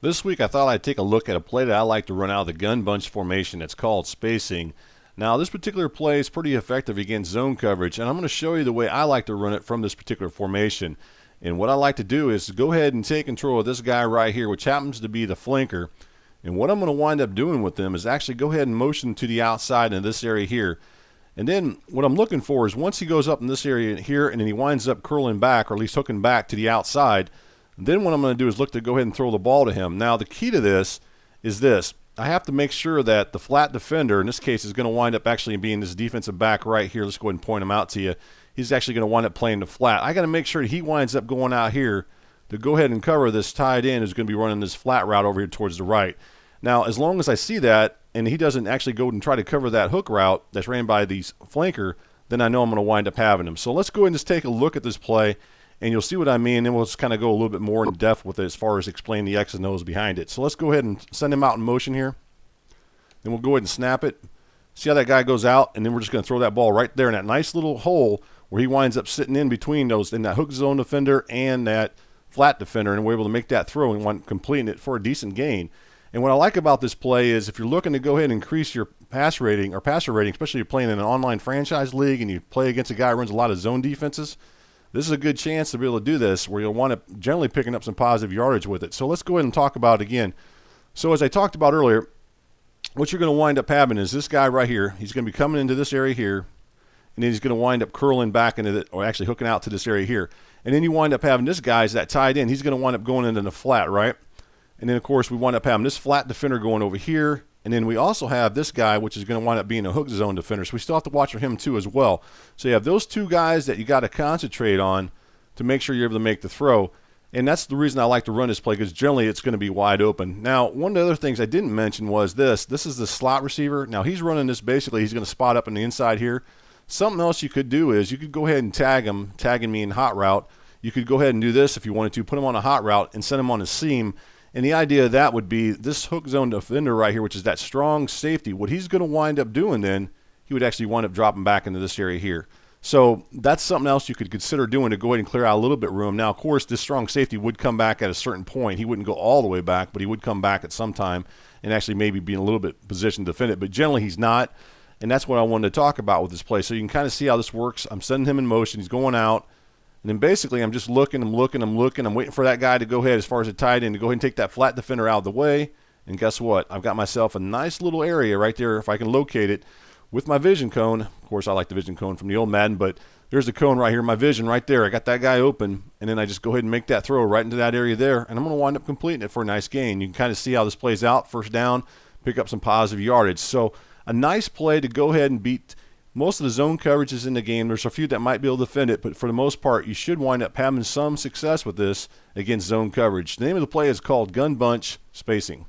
This week I thought I'd take a look at a play that I like to run out of the gun bunch formation. It's called spacing. Now this particular play is pretty effective against zone coverage, and I'm going to show you the way I like to run it from this particular formation. And what I like to do is go ahead and take control of this guy right here, which happens to be the flanker. And what I'm going to wind up doing with them is actually go ahead and motion to the outside in this area here. And then what I'm looking for is once he goes up in this area here and then he winds up curling back, or at least hooking back to the outside, then what I'm going to do is look to go ahead and throw the ball to him. Now the key to this is this. I have to make sure that the flat defender, in this case, is going to wind up actually being this defensive back right here. Let's go ahead and point him out to you. He's actually going to wind up playing the flat. I got to make sure that he winds up going out here to go ahead and cover this tight end who's going to be running this flat route over here towards the right. Now, as long as I see that and he doesn't actually go and try to cover that hook route that's ran by the flanker, then I know I'm going to wind up having him. So let's go ahead and just take a look at this play, and you'll see what I mean, and we'll just kind of go a little bit more in depth with it as far as explain the X's and O's behind it. So let's go ahead and send him out in motion here. Then we'll go ahead and snap it. See how that guy goes out, and then we're just going to throw that ball right there in that nice little hole where he winds up sitting in between those, in that hook zone defender and that flat defender, and we're able to make that throw and wind up completing it for a decent gain. And what I like about this play is if you're looking to go ahead and increase your pass rating or passer rating, especially if you're playing in an online franchise league and you play against a guy who runs a lot of zone defenses, this is a good chance to be able to do this where you'll wind up generally picking up some positive yardage with it. So let's go ahead and talk about it again. So as I talked about earlier, what you're going to wind up having is this guy right here. He's going to be coming into this area here, and then he's going to wind up curling back into it, or actually hooking out to this area here. And then you wind up having this guy is that tight end. He's going to wind up going into the flat, right? And then, of course, we wind up having this flat defender going over here. And then we also have this guy, which is going to wind up being a hook zone defender. So we still have to watch for him, too, as well. So you have those two guys that you got to concentrate on to make sure you're able to make the throw. And that's the reason I like to run this play, because generally it's going to be wide open. Now, one of the other things I didn't mention was this. This is the slot receiver. Now, he's running this basically. He's going to spot up on the inside here. Something else you could do is you could go ahead and tag him, tagging me in hot route. You could go ahead and do this if you wanted to. Put him on a hot route and send him on a seam. And the idea of that would be this hook zone defender right here, which is that strong safety. What he's going to wind up doing then, he would actually wind up dropping back into this area here. So that's something else you could consider doing to go ahead and clear out a little bit of room. Now, of course, this strong safety would come back at a certain point. He wouldn't go all the way back, but he would come back at some time and actually maybe be in a little bit positioned to defend it. But generally, he's not. And that's what I wanted to talk about with this play. So you can kind of see how this works. I'm sending him in motion. He's going out. And then basically I'm just looking, I'm waiting for that guy to go ahead as far as the tight end to go ahead and take that flat defender out of the way. And guess what? I've got myself a nice little area right there if I can locate it with my vision cone. Of course, I like the vision cone from the old Madden, but there's the cone right here, my vision right there. I got that guy open, and then I just go ahead and make that throw right into that area there, and I'm going to wind up completing it for a nice gain. You can kind of see how this plays out. First down, pick up some positive yardage. So a nice play to go ahead and beat most of the zone coverages in the game. There's a few that might be able to defend it, but for the most part, you should wind up having some success with this against zone coverage. The name of the play is called gun bunch spacing.